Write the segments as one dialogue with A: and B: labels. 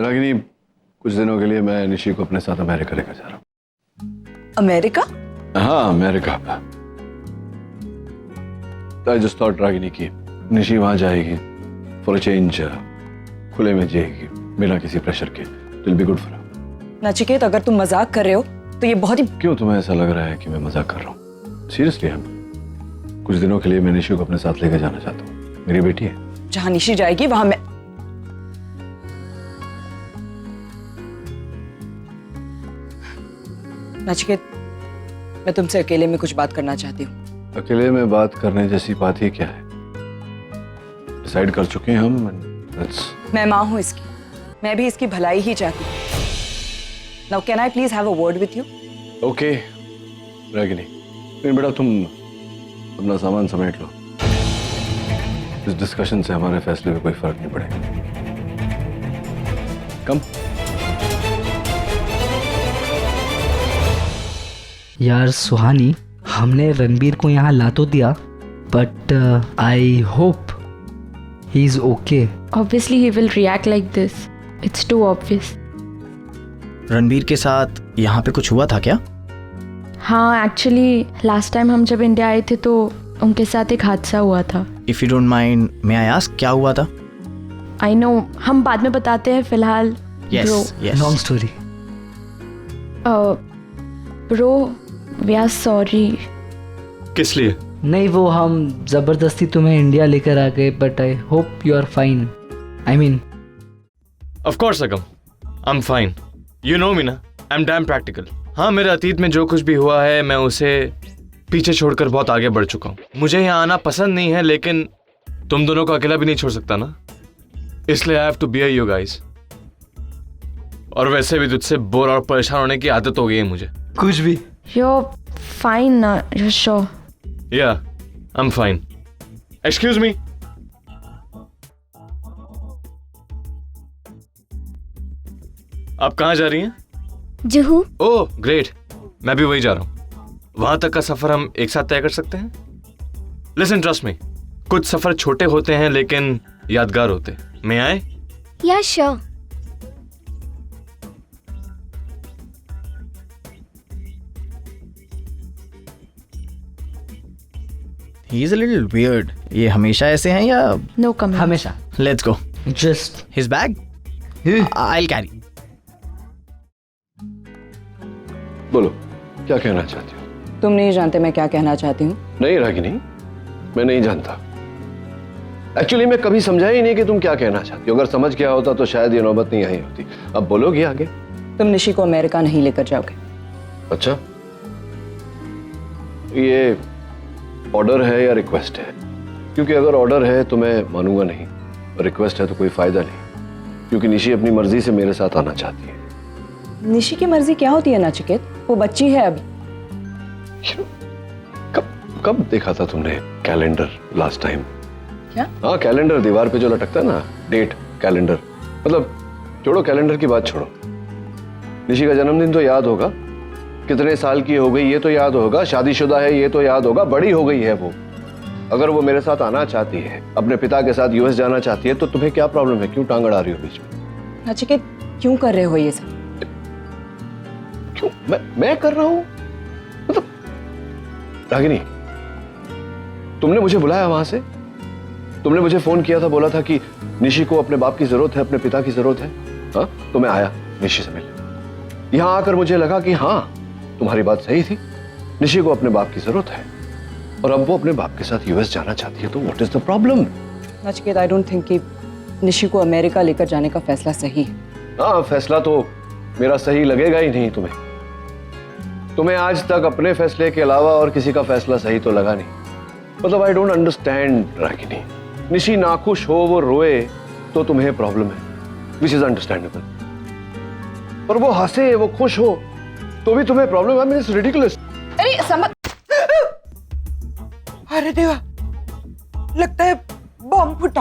A: रागिनी, कुछ दिनों के लिए मैं निशी को अपने साथ अमेरिका लेकर जा रहा हूँ।
B: अमेरिका?
A: हाँ, America. I just thought Ragini की निशी वहां जाएगी फॉर अ चेंज, खुले में जिएगी बिना किसी प्रेशर के। Will be good for her.
B: Nachiket, अगर तुम मजाक कर रहे हो तो ये बहुत ही...
A: क्यों तुम्हें ऐसा लग रहा है कि मैं मजाक कर रहा हूँ? सीरियसली हम कुछ दिनों के लिए मैं निशी को अपने साथ लेकर जाना चाहता हूँ। मेरी बेटी है।
B: जहां निशी जाएगी वहां मैं... नचिकेत, मैं तुमसे अकेले में कुछ बात करना चाहती हूँ।
A: अकेले में बात करने जैसी बात ही क्या है? डिसाइड कर चुके हैं हम।
B: मैं माँ हूँ इसकी, मैं भी इसकी भलाई ही चाहती हूँ। Now can I please have a word with you?
A: Okay Ragini, फिर बेटा तुम अपना सामान समेट लो। इस डिस्कशन से हमारे फैसले में कोई फर्क नहीं पड़ेगा। कम।
C: यार सुहानी, हमने रणबीर को यहाँ ला तो दिया, but I hope he is okay.
D: Obviously he will react like this. It's too obvious.
E: Ranbir के साथ यहाँ पे कुछ हुआ था क्या?
D: हाँ, एक्चुअली लास्ट टाइम हम जब इंडिया आए थे तो उनके साथ एक हादसा हुआ था।
E: If you don't mind, may I ask क्या हुआ था?
D: आई नो, हम बाद में बताते हैं, फिलहाल
E: yes yes.
C: Long story.
D: Bro, we are sorry.
F: किस लिए?
C: नहीं, वो हम जबरदस्ती तुम्हें इंडिया लेकर आ गए, but I hope you are fine. I mean,
F: of course Agam, I am fine. You know me ना, आई एम डैम प्रैक्टिकल। हाँ, मेरे अतीत में जो कुछ भी हुआ है मैं उसे पीछे छोड़कर बहुत आगे बढ़ चुका हूँ। मुझे यहाँ आना पसंद नहीं है, लेकिन तुम दोनों को अकेला भी नहीं छोड़ सकता ना, इसलिए I have to be you guys. और वैसे भी तुझसे बोर और परेशान होने की आदत हो गई है मुझे।
C: कुछ भी।
D: You're fine ना? You're sure?
F: Yeah, I'm fine. Excuse me. आप कहाँ जा रही हैं?
G: जुहू।
F: ओह ग्रेट, मैं भी वही जा रहा हूँ। वहां तक का सफर हम एक साथ तय कर सकते हैं? लिसन, ट्रस्ट मी, कुछ सफर छोटे होते हैं लेकिन यादगार होते। मैं आए?
G: या sure.
E: He is a little weird. ये हमेशा ऐसे हैं या?
D: No comment.
C: हमेशा।
E: Let's go.
C: Just
E: his bag I will carry.
A: बोलो, क्या कहना चाहती हो?
B: तुम नहीं जानते मैं क्या कहना चाहती हूँ।
A: नहीं रागिनी, मैं नहीं जानता। एक्चुअली मैं कभी समझा ही नहीं कि तुम क्या कहना चाहती हो। अगर समझ गया होता तो शायद ये नौबत नहीं आई होती। अब बोलोगी आगे?
B: तुम निशी को अमेरिका नहीं लेकर जाओगे।
A: अच्छा, ये ऑर्डर है या रिक्वेस्ट है? क्योंकि अगर ऑर्डर है तो मैं मानूंगा नहीं, और रिक्वेस्ट है तो कोई फायदा नहीं, क्योंकि निशी अपनी मर्जी से मेरे साथ आना चाहती है।
B: निशी की मर्जी क्या होती है नचिकेत? वो बच्ची है अभी।
A: कब देखा था तुमने कैलेंडर लास्ट टाइम?
B: क्या?
A: हाँ, कैलेंडर दीवार पे जो लटकता है ना, डेट कैलेंडर। मतलब छोड़ो कैलेंडर की बात, छोड़ो। निशी का जन्मदिन तो याद होगा, कितने साल की हो गई ये तो याद होगा, शादीशुदा है ये तो याद होगा, बड़ी हो गई है वो। अगर वो मेरे साथ आना चाहती है, अपने पिता के साथ यूएस जाना चाहती है, तो तुम्हें क्या प्रॉब्लम है? क्यों टांग अड़ा रही हो बीच में?
B: नचिकेत, क्यों कर रहे हो ये सब?
A: क्यों मैं कर रहा हूं? मतलब रागिनी, तुमने मुझे बुलाया वहां से, तुमने मुझे फोन किया था, बोला था कि निशी को अपने बाप की जरूरत है, अपने पिता की जरूरत है। हाँ, तो मैं आया निशी से मिलने। यहां आकर मुझे लगा कि हाँ, तुम्हारी बात सही थी, निशी को अपने बाप की जरूरत है, और अब वो अपने बाप के साथ यूएस जाना चाहती है, तो what is the problem?
B: Nachiket, I don't think कि निशी को अमेरिका लेकर जाने का फैसला सही है।
A: हाँ, फैसला तो मेरा सही लगेगा ही नहीं तुम्हें। तुम्हें आज तक अपने फैसले के अलावा और किसी का फैसला सही तो लगा नहीं। मतलब I don't understand Ragini. Nishi नाखुश हो, वो रोए तो तुम्हें प्रॉब्लम है, विच इज अंडरस्टैंडेबल। पर वो हंसे, वो खुश हो तो भी तुम्हें प्रॉब्लम है। It's ridiculous.
B: अरे समझ... अरे देवा, लगता है बॉम्ब फूटा।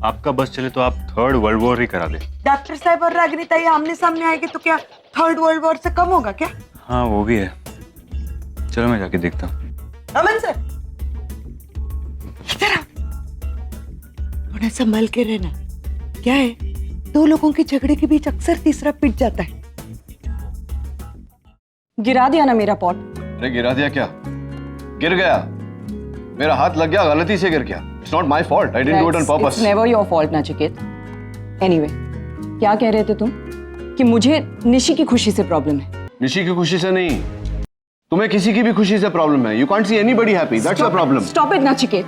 H: आपका बस चले तो आप थर्ड वर्ल्ड वॉर ही करा दे।
B: डॉक्टर साहब और रागिनी ताई आमने सामने आएंगे तो क्या थर्ड वर्ल्ड वॉर से कम होगा क्या?
H: हाँ वो भी है, चलो मैं जाके देखता हूँ।
B: अमन सर, इधर आ। थोड़ा संभल के रहना। क्या है,
I: दो लोगों के झगड़े के बीच अक्सर तीसरा पिट जाता है।
B: गिरा दिया ना मेरा पॉट।
A: अरे गिरा दिया क्या? गिर गया, मेरा हाथ लग गया, गलती से गिर गया। It's not my fault, I didn't do it on purpose.
B: It's never your fault Nachiket. Anyway, क्या कह रहे थे तुम? कि मुझे निशी की खुशी से प्रॉब्लम है।
A: निशी की खुशी से नहीं, तुम्हें किसी की भी खुशी से प्रॉब्लम है। You can't see anybody happy, that's the problem.
B: Stop it Nachiket.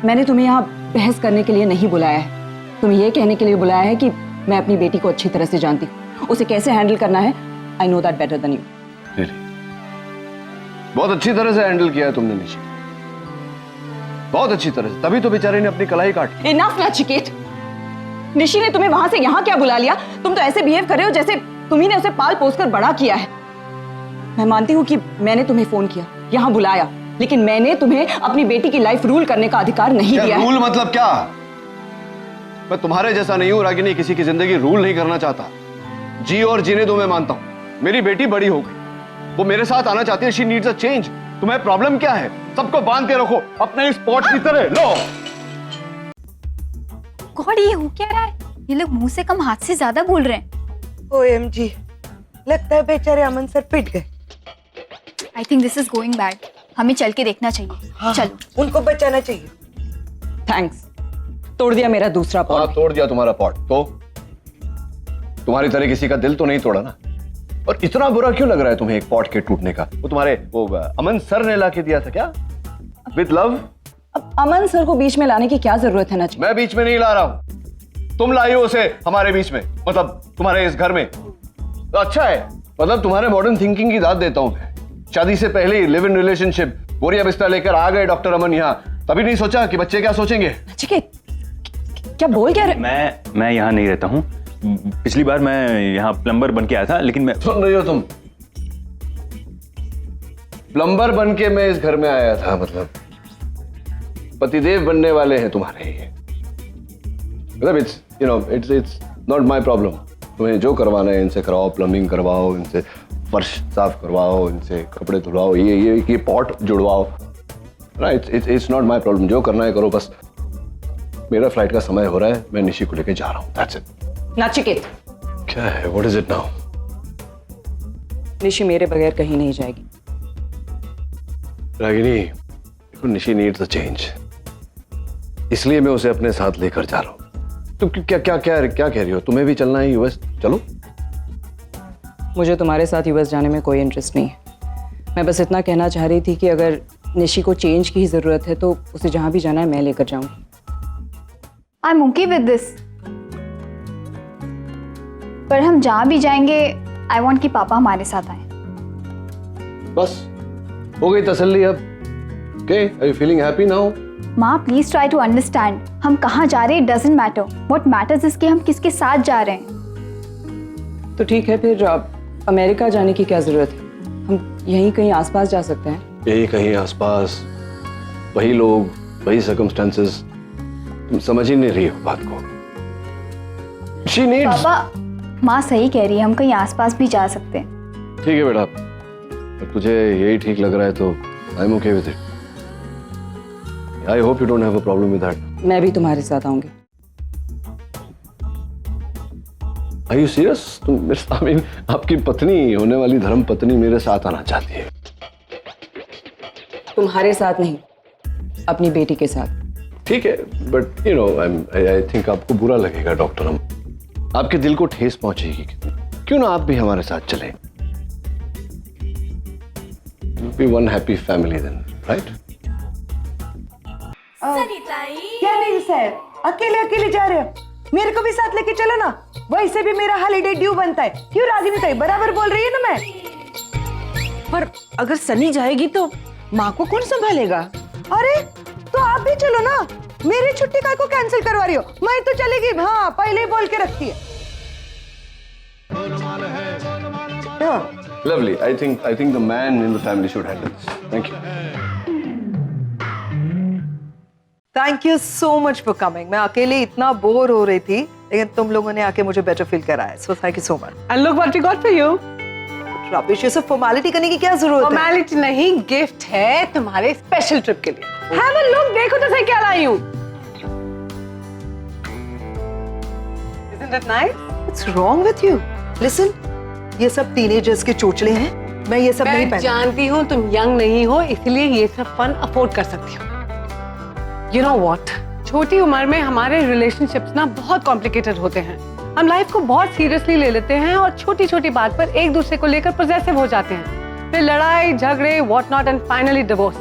B: मैंने तुम्हें यहाँ बहस करने के लिए नहीं बुलाया है, तुम्हें ये कहने के लिए बुलाया है कि मैं अपनी बेटी को अच्छी तरह से जानती हूँ, उसे कैसे हैंडल करना है। I know that better than you.
A: बहुत अच्छी तरह से हैंडल किया है तुमने निशी, बहुत अच्छी तरह से, तभी तो बेचारे ने अपनी कलाई काट।
B: इनफ नचिकेत। निशी ने तुम्हें वहां से यहाँ क्या बुला लिया? तुम तो ऐसे बिहेव कर रहे हो जैसे तुम्ही ने उसे पाल पोस कर बड़ा किया है। मैं मानती हूँ कि मैंने तुम्हें फोन किया, यहाँ बुलाया, लेकिन मैंने तुम्हें अपनी बेटी की लाइफ रूल करने का अधिकार नहीं दिया।
A: रूल मतलब क्या? मैं तुम्हारे जैसा नहीं हूं रागिनी, किसी की जिंदगी रूल नहीं करना चाहता। जी और जीने दो, मैं मानता हूं। मेरी बेटी बड़ी हो गई, वो मेरे साथ आना चाहती है। She needs a change. तुम्हें प्रॉब्लम क्या है? सबको बांध के रखो अपने स्पॉट की तरह। लो
G: गॉड, ये हो क्या रहा है? ये लोग मुंह से कम हाथ से ज्यादा बोल रहे हैं।
I: OMG, लगता है बेचारे अमन सर पिट गए।
G: I think this is going bad. हमें चल के देखना चाहिए।
I: हाँ,
G: चलो।
I: उनको बचाना चाहिए।
B: थैंक्स, तोड़ दिया मेरा दूसरा
A: हाँ,
B: पॉट।
A: तोड़ दिया तुम्हारा पॉट। तो तुम्हारी तरह किसी का दिल तो नहीं तोड़ा ना। और इतना बुरा क्यों लग रहा है तुम्हें एक पॉट के टूटने का? वो तुम्हारे वो अमन सर ने ला के दिया था क्या, विद लव?
B: अब अमन सर को बीच में लाने की क्या जरूरत है नचिकेत?
A: मैं बीच में नहीं ला रहा हूं, तुम लाई हो उसे हमारे बीच में, मतलब तुम्हारे इस घर में। तो अच्छा है, मतलब तुम्हारे मॉडर्न थिंकिंग की दाद देता हूं मैं। शादी से पहले ही लिव इन रिलेशनशिप, बोरिया बिस्तर लेकर आ गए डॉक्टर अमन यहाँ, तभी नहीं सोचा कि बच्चे क्या सोचेंगे।
B: नचिकेत, क्या बोल क्या रहे?
H: मैं यहाँ नहीं रहता हूँ। पिछली बार मैं यहाँ प्लम्बर बन के आया था, लेकिन मैं
A: सुन रही हो तुम? प्लम्बर बन के मैं इस घर में आया था, मतलब पतिदेव बनने वाले हैं तुम्हारे ये। मतलब इट्स नॉट माय प्रॉब्लम। तुम्हें जो करवाना है इनसे करवाओ, प्लम्बिंग करवाओ, इनसे फर्श साफ करवाओ, इनसे कपड़े धुलवाओ, ये पॉट जुड़वाओ। Right, it's not my problem. जो करना है करो, बस मेरा फ्लाइट का समय हो रहा है, मैं निशी को लेके जा रहा हूँ। That's it.
B: नचिकेत,
A: क्या है? What is it now?
B: Nishi मेरे बगैर कहीं नहीं जाएगी।
A: Ragini, Nishi needs a change, इसलिए मैं उसे अपने साथ लेकर जा रहा हूँ। तुम क्या क्या क्या क्या कह रही हो? तुम्हें भी चलना है यूएस? चलो।
B: मुझे तुम्हारे साथ यूएस जाने में कोई इंटरेस्ट नहीं है। मैं बस इतना कहना चाह रही थी कि अगर निशी को चेंज की ही जरूरत है तो उसे जहां भी जाना है मैं लेकर जाऊंगी।
G: आई एम ओके विद दिस, पर हम जहाँ भी जाएंगे आई वांट कि पापा हमारे साथ आए।
A: बस हो गई तसल्ली अब। Okay, are you feeling happy now?
G: माँ प्लीज ट्राई टू अंडरस्टैंड। हम कहाँ जा रहे हैं doesn't matter, what matters is कि हम किसके साथ जा रहे हैं।
B: तो ठीक है, फिर अमेरिका जाने की क्या जरूरत है? हम यहीं कहीं आसपास जा सकते हैं।
A: यही कहीं आसपास, वही लोग, वही सर्कमस्टेंसेस। तुम समझ ही नहीं रही हो बात को। She needs...
G: पापा, माँ सही कह रही है, हम कहीं आसपास भी जा सकते हैं।
A: ठीक है बेटा, अगर तुझे यही ठीक लग रहा है तो I am okay with it. I hope you don't have a problem with that.
B: मैं भी तुम्हारे साथ आऊंगी।
A: Are you serious? तुम आई मीन आपकी पत्नी, होने वाली धर्म पत्नी मेरे साथ आना चाहती है?
B: तुम्हारे साथ नहीं, अपनी बेटी के साथ।
A: ठीक है, but you know I think आपको बुरा लगेगा डॉक्टर, हम आपके दिल को ठेस पहुंचेगी। क्यों ना आप भी हमारे साथ चलें? Be one happy family then, right?
I: क्या नहीं सर, अकेले अकेले जा रहे हो? मेरे को भी साथ लेके चलो ना, वैसे भी मेरा हॉलीडे ड्यू बनता है। क्यों रागिनी ताई, बराबर बोल रही है ना मैं।
J: पर अगर सनी जाएगी तो माँ को कौन संभालेगा?
I: अरे तो आप भी चलो ना, मेरी छुट्टी काय को कैंसिल करवा रही हो? मैं तो चलेगी। हाँ, पहले ही बोल के रखती है।
A: Lovely. I think the man in the family should handle this. Thank you.
I: Thank you so much for coming. मैं अकेले इतना बोर हो रही थी, लेकिन तुम लोगों ने आके मुझे बेटर फील कराया। So thank you so much.
J: And look what we got for you.
I: Rubbish, ये सब फॉर्मेलिटी करने की क्या जरूरत है?
J: फॉर्मेलिटी नहीं, गिफ्ट है तुम्हारे स्पेशल ट्रिप के लिए। हैव अ लुक, देखो तो सही क्या लाई हूँ।
I: Isn't it nice? What's wrong with you? Listen, ये सब टीनेजर्स के चोचले हैं. मैं ये सब नहीं
J: मैं
I: पहनती.
J: जानती हूँ तुम यंग नहीं हो, इसलिए ये सब फन अफोर्ड कर सकती हो. You know what? छोटी उम्र में हमारे रिलेशनशिप्स ना बहुत कॉम्प्लिकेटेड होते हैं. हम लाइफ को बहुत सीरियसली ले लेते हैं और छोटी छोटी बात पर एक दूसरे को लेकर पॉसेसिव हो जाते हैं. फिर लड़ाई झगड़े what not and finally divorce.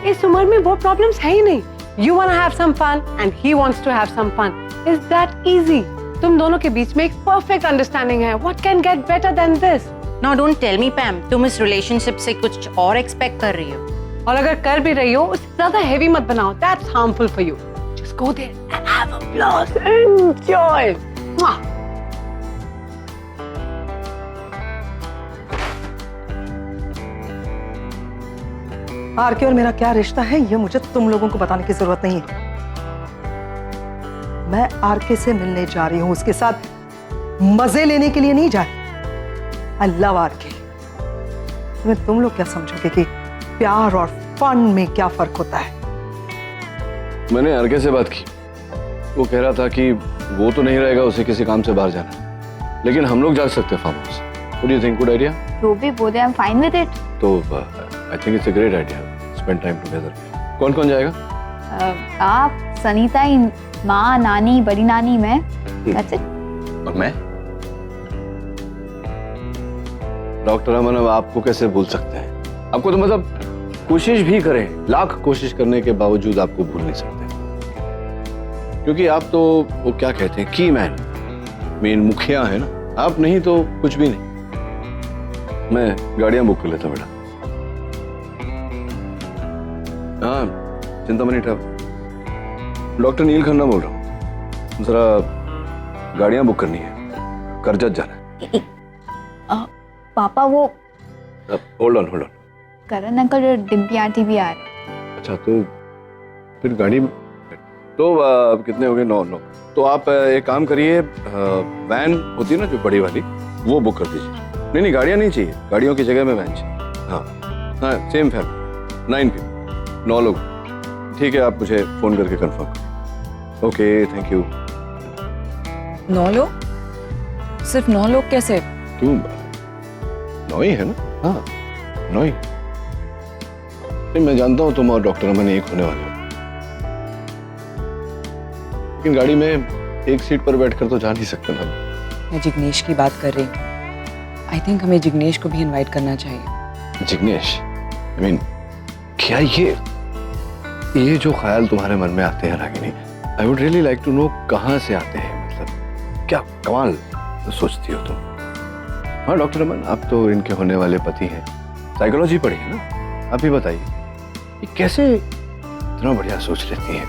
J: इस उम्र में वो प्रॉब्लम्स है ही नहीं. You wanna have some fun and he wants to have some fun. Is that easy? तुम दोनों के बीच में एक परफेक्ट अंडरस्टैंडिंग है. What can get better than this?
K: Now don't tell me, Pam, तुम इस रिलेशनशिप से कुछ और एक्सपेक्ट कर रही हो.
J: और अगर कर भी रही हो उसे ज्यादा हेवी मत बनाओ. That's harmful for you. Just go there and have a blast. Enjoy. Mwah.
I: RK और मेरा क्या रिश्ता है ये मुझे तुम लोगों को बताने की जरूरत नहीं है. मैं आरके से मिलने जा रही हूँ, उसके साथ मजे लेने के लिए नहीं जा रही. I love RK. तुम्हें तुम लोग क्या समझोगे कि प्यार और फन में क्या फर्क होता है?
A: मैंने आरके से बात की. वो कह रहा था कि वो तो नहीं रहेगा, उसे किसी काम से बाहर जाना, लेकिन हम लोग जा सकते हैं farm house. What do you think? Good idea?
G: जो भी बोले, I am fine with it.
A: तो I think it's a great idea. Spend time together. कौन कौन जाएगा?
G: आप, सनीता, माँ, नानी, बड़ी नानी, मैं. That's it.
H: और मैं?
A: डॉक्टर अमन, अब आपको कैसे भूल सकते हैं? आपको तो मतलब कोशिश भी करें, लाख कोशिश करने के बावजूद आपको भूल नहीं सकते, क्योंकि आप तो वो क्या कहते हैं, की मैन, मेन मुखिया है ना. आप नहीं तो कुछ भी नहीं. मैं गाड़ियां बुक कर लेता बेटा. हाँ, चिंतामणि ट्रैवल. डॉक्टर नील खन्ना बोल रहा हूँ. जरा गाड़ियां बुक करनी है, करजत जाना है.
G: पापा, वो
A: होल्ड ऑन.
G: करण अंकल और डिम्पी आंटी भी आ रहे.
A: अच्छा, तो फिर गाड़ी तो कितने हो गए? 9. तो आप एक काम करिए, वैन होती है ना जो बड़ी वाली, वो बुक कर दीजिए. नहीं, गाड़ियाँ नहीं चाहिए. गाड़ियों की जगह में वैन चाहिए. हाँ, सेम फैमिली, 9 people, 9 लोग. ठीक है, आप मुझे फोन करके कंफर्म करें. Okay, thank you.
B: 9 लोग? सिर्फ 9 लोग कैसे?
A: क्यों? 9 ही है ना. हाँ, 9 ही. नहीं, मैं जानता हूँ तुम और डॉक्टर अमन एक होने वाले हो, लेकिन गाड़ी में एक सीट पर बैठकर तो जा नहीं सकते ना.
B: मैं जिग्नेश की बात कर रही हूँ. आई थिंक हमें जिग्नेश को भी इनवाइट करना चाहिए.
A: जिग्नेश, I mean, क्या ये जो ख्याल तुम्हारे मन में आते हैं Ragini, I would really like to know कहाँ से आते हैं. मतलब क्या कमाल सोचती हो तुम. हाँ डॉक्टर अमन, आप तो इनके होने वाले पति हैं, साइकोलॉजी पढ़ी है ना. आप ही बताइए, ये कैसे इतना बढ़िया सोच लेती हैं.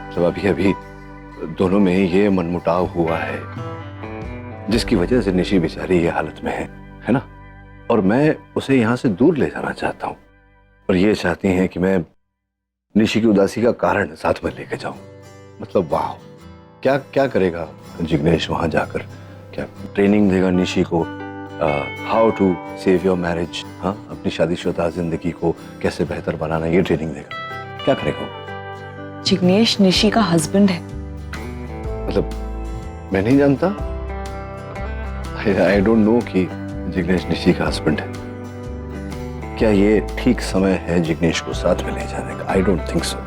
A: मतलब अभी दोनों में ये मनमुटाव हुआ है जिसकी वजह से निशी बेचारी ये हालत में है ना. और मैं उसे यहाँ से दूर ले जाना चाहता हूँ, और ये चाहती हैं कि मैं निशी की उदासी का कारण साथ में लेके जाऊं. मतलब वाह, क्या करेगा जिग्नेश वहां जाकर? क्या ट्रेनिंग देगा निशी को, how to save your marriage. हाँ, अपनी शादीशुदा जिंदगी को कैसे बेहतर बनाना, ये ट्रेनिंग देगा. क्या करेगा वो?
B: जिग्नेश निशी का हस्बैंड है.
A: मतलब मैं नहीं जानता. आई डोंट नो कि जिग्नेश निशी का हस्बैंड है. क्या ये ठीक समय है जिग्नेश को साथ में ले जाने का? I don't think so.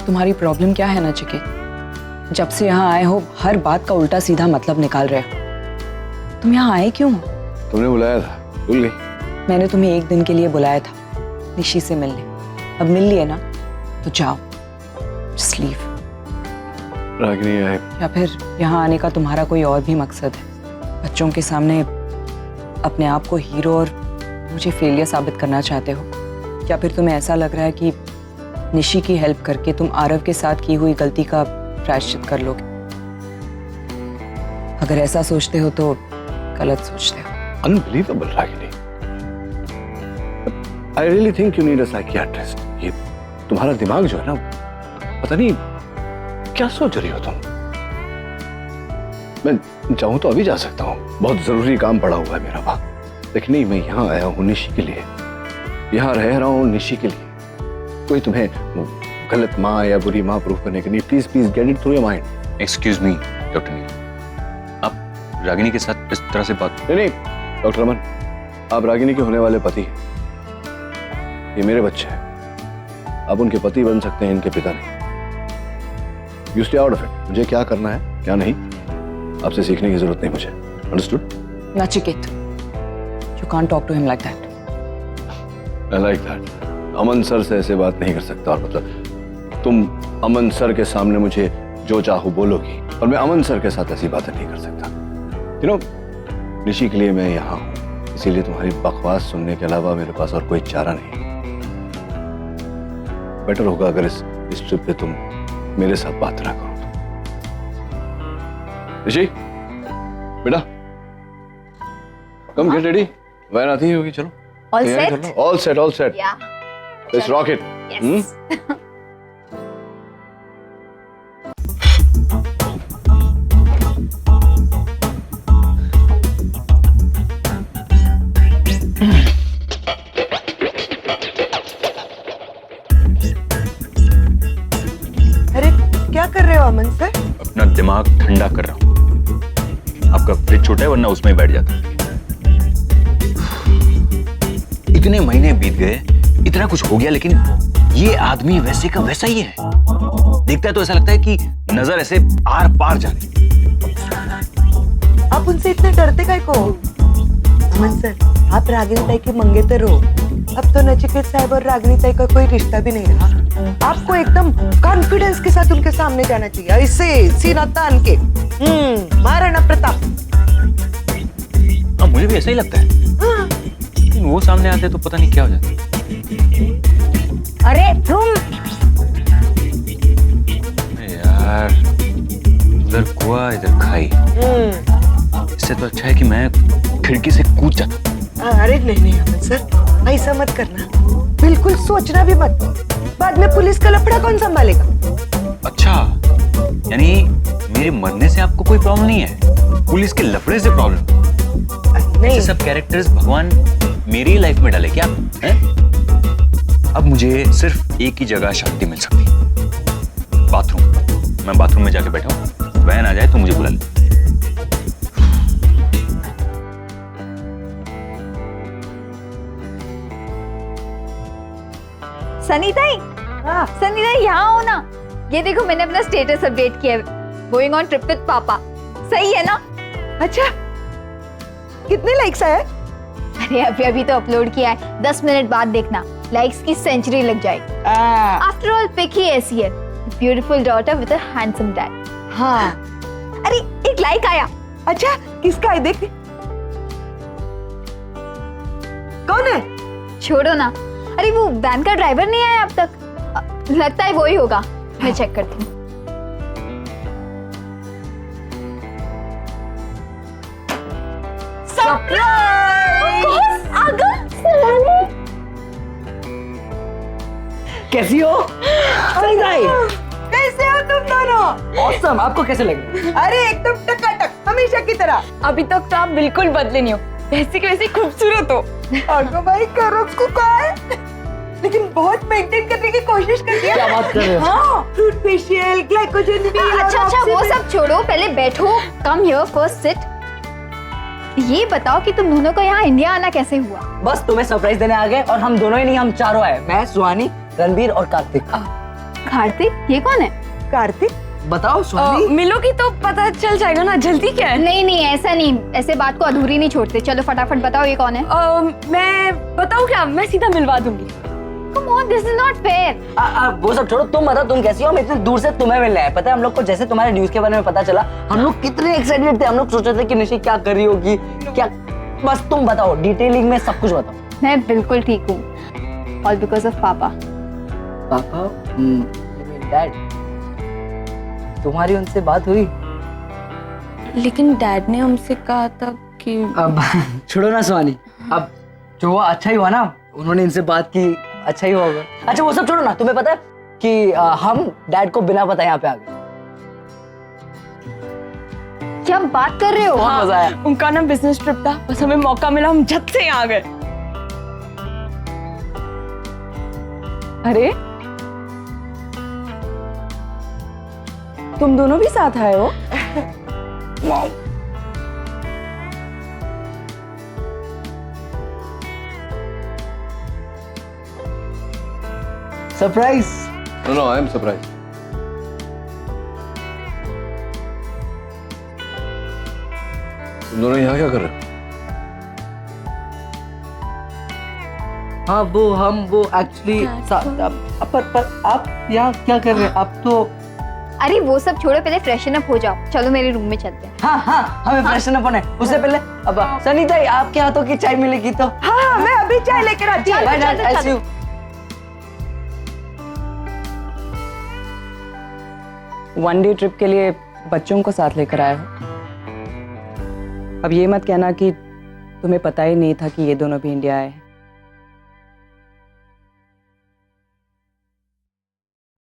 B: तुम्हारी प्रॉब्लम क्या है नचिकेत? जब से यहाँ आए हो हर बात का उल्टा सीधा मतलब निकाल रहे हो. तुम यहाँ आए क्यों?
A: तुमने बुलाया था, भूल गई?
B: मैंने तुम्हें एक दिन के लिए बुलाया था निशी से मिलने. अब मिल लिए ना, तो जाओ, जस्ट लीव.
A: रागिनी,
B: या फिर यहाँ आने का तुम्हारा कोई और भी मकसद है? बच्चों के सामने अपने आप को हीरो और मुझे फेलियर साबित करना चाहते हो? या फिर तुम्हें ऐसा लग रहा है कि निशी की हेल्प करके तुम आरव के साथ की हुई गलती का प्रायश्चित कर लोगे? अगर ऐसा सोचते हो तो गलत सोचते हो.
A: Unbelievable Ragini. I really think you need a psychiatrist. ये तुम्हारा दिमाग जो है ना, पता नहीं क्या सोच रही हो तुम. मैं चाहूं तो अभी जा सकता हूँ, बहुत जरूरी काम पड़ा हुआ है मेरा वहां. लेकिन नहीं, मैं यहाँ आया हूँ निशी के लिए, यहाँ रह रहा हूँ निशी के लिए. कोई तुम्हें गलत माँ या बुरी माँ प्रूफ करने के लिए. Please get it through your mind.
H: Excuse me doctor Neel, Ragini के साथ इस तरह से बात?
A: नहीं डॉक्टर अमन, आप रागिनी के होने वाले पति हैं। ये मेरे बच्चे हैं, आप उनके पति बन सकते हैं, इनके पिता नहीं। You stay out of it. मुझे क्या करना है क्या नहीं आपसे सीखने की जरूरत नहीं मुझे। Understood?
B: Nachiket, you can't talk to him like that.
A: I like that. Aman sir से ऐसे बात नहीं कर सकता। और मतलब तुम अमन सर के सामने मुझे जो चाहो बोलोगी, और मैं अमन सर के साथ ऐसी बातें नहीं कर सकता। You know, निशी के लिए मैं यहाँ हूँ, इसीलिए तुम्हारी बकवास सुनने के अलावा मेरे पास और कोई चारा नहीं। बेटर होगा अगर इस ट्रिप पे तुम मेरे साथ बात ना करो। निशी बेटा, कम गेट रेडी। वैन आती होगी, चलो।
G: All
A: तैयारी
G: set?
A: कर लो। All set, all set.
G: Yeah.
A: Let's rock it.
G: Yes.
I: अरे क्या कर रहे हो अमन सर?
H: अपना दिमाग ठंडा कर रहा हूँ। आपका फ्रिज छोटा है, वरना उसमें ही बैठ जाता। इतने महीने बीत गए, इतना कुछ हो गया, लेकिन ये आदमी वैसे का वैसा ही है। देखता है तो ऐसा लगता है कि नजर ऐसे आर पार जा रही।
I: आप उनसे इतने डरते काहे को? अमन सर, आप रागिनी ताई के मंगेतर हो। अब तो नचिकेत साहब और रागिनी ताई का कोई रिश्ता भी नहीं रहा। आपको एकदम कॉन्फिडेंस के साथ उनके सामने जाना चाहिए, ऐसे सीना तान के। महाराणा प्रताप।
H: हाँ, मुझे भी ऐसा ही लगता है।
I: हाँ।
H: लेकिन वो सामने आते तो पता नहीं क्या हो जाता।
G: अरे तुम
H: यार, उधर कुआ इधर खाई। इससे तो अच्छा है कि मैं खिड़की से कूद जाता।
I: अरे नहीं अमन सर, ऐसा मत करना। बिल्कुल सोचना भी मत। बाद में पुलिस का लफड़ा कौन संभालेगा?
H: अच्छा, यानी मेरे मरने से आपको कोई प्रॉब्लम नहीं है, पुलिस के लफड़े से प्रॉब्लम?
I: नहीं।
H: ऐसे सब कैरेक्टर्स भगवान मेरी लाइफ में डाले क्या है? अब मुझे सिर्फ एक ही जगह शांति मिल सकती है, बाथरूम। मैं बाथरूम में जाके बैठा हूँ, वैन आ जाए तो मुझे बुला ले।
G: सनी ताई, सनी ताई यहाँ हो ना। ये देखो मैंने अपना स्टेटस अपडेट किया है, गोइंग ऑन ट्रिप विद पापा। सही है ना?
I: अच्छा, कितने लाइक्स आए?
G: अरे अभी अभी तो अपलोड किया है, 10 मिनट बाद देखना, लाइक्स की सेंचुरी लग जाएगी। आफ्टर ऑल पिक ही ऐसी है, beautiful daughter with a handsome dad.
I: हाँ।
G: अरे एक लाइक आया।
I: अच्छा, किसका है देख? कौन है?
G: छोड़ो ना। अरे वो वैन का ड्राइवर नहीं आया अब तक, लगता है वही होगा। मैं चेक करती हूँ।
C: कैसी हो?
I: कैसे हो तुम दोनों?
C: ऑसम। आपको कैसे लगे?
I: अरे एकदम टकाटक, हमेशा की तरह।
B: अभी तक तो आप बिल्कुल बदले नहीं हो, वैसे की वैसे खूबसूरत हो।
I: अगो भाई, करो उसको कहा है, लेकिन बहुत मेंटेन करने की कोशिश करती है।
C: क्या बात कर रहे हो?
I: हाँ, फ्रूट फेशियल, ग्लाइकोजन भी।
G: अच्छा वो सब छोड़ो, पहले बैठो। Come here, first sit. ये बताओ कि तुम दोनों को यहाँ इंडिया आना कैसे हुआ?
C: बस तुम्हें सरप्राइज देने आ गए, और हम दोनों ही नहीं, हम चारों आए। मैं, सुहानी, रणबीर और कार्तिक।
G: कार्तिक? ये कौन है?
I: कार्तिक?
C: बताओ सुहानी।
B: मिलोगी तो पता चल जाएगा ना, जल्दी क्या है?
G: नहीं ऐसा नहीं, ऐसे बात को अधूरी नहीं छोड़ते। चलो फटाफट बताओ ये कौन है?
B: मैं बताऊँ क्या? मैं सीधा मिलवा दूंगी।
G: Come on, this is not fair.
C: वो सब छोड़ो, तुम बताओ तुम कैसी हो? हम इतने दूर से तुम्हें मिलने आए। पता है हम लोग को जैसे तुम्हारे न्यूज के बारे में पता चला, हम लोग कितने एक्साइटेड थे। हम लोग सोच रहे थे कि निशी क्या कर रही होगी, क्या। बस तुम बताओ, डिटेलिंग में सब कुछ बताओ।
G: मैं बिल्कुल ठीक हूँ, all because of पापा।
C: पापा? डैड? तुम्हारी उनसे बात हुई?
D: लेकिन डैड ने हमसे कहा था कि
C: अब छोड़ो ना सुहानी, अब जो हुआ अच्छा ही हुआ ना, उन्होंने इनसे बात की, अच्छा ही होगा। अच्छा वो सब छोड़ो ना, तुम्हें पता है कि हम डैड को बिना पता यहाँ पे आ गए।
G: क्या बात कर रहे हो?
C: बहुत मजा आया।
B: उनका ना बिजनेस ट्रिप था, बस हमें मौका मिला, हम झट से यहाँ आ गए। अरे तुम दोनों भी साथ आए हो?
C: Surprise.
A: No I am surprise. तुम दोनों यहाँ क्या कर रहे हो?
C: हाँ वो एक्चुअली पर आप यहाँ क्या कर रहे हैं? आप तो
G: अरे वो सब छोड़ो, पहले फ्रेशन अप हो जाओ। चलो मेरे रूम में चलते हैं।
C: हाँ हमें फ्रेशन अप होना है। उससे पहले अब सनीता आपके हाथों की चाय मिलेगी तो।
B: हाँ मैं अभी चाय लेकर आती हूँ।
C: Bye, Dad, I'll see you.
B: One day trip के लिए बच्चों को साथ लेकर आया हो। अब ये मत कहना कि तुम्हें पता ही नहीं था कि ये दोनों भी इंडिया आए हैं।